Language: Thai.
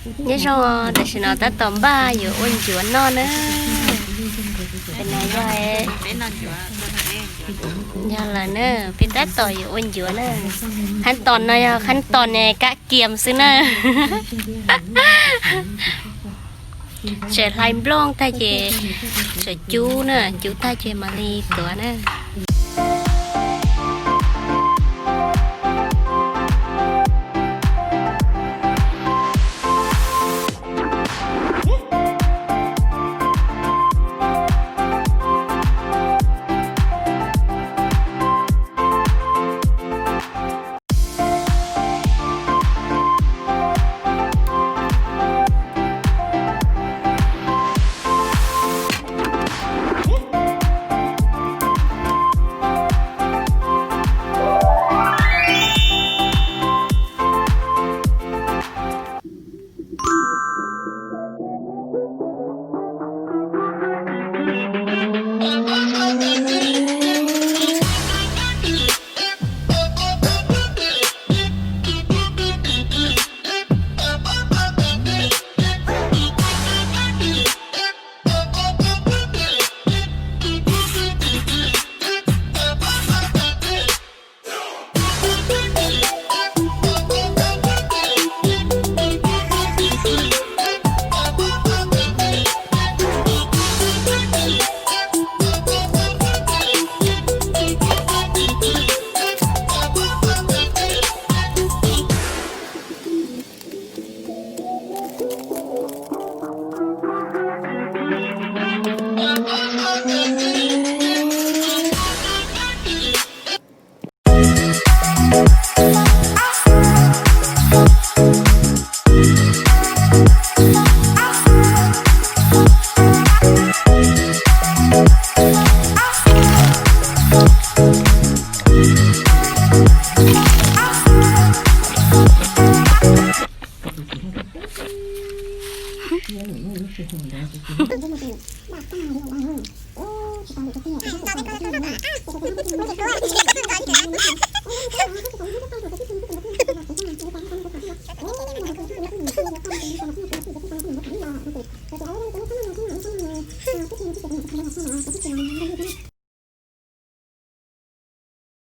nhớ sao để xin nó ta tóm baอยู่อุ่นจวนนอนนะเป็นไงยายยาละเนอะเป็นได้ต่ออยู่อุ่นจวนนะขั้นตอนnàyขั้นตอนnàyกะเกียมซื้อนะเสร็จไล่บล้องตาเจเสร็จจูนะจูตาเจมาลีตัวนะ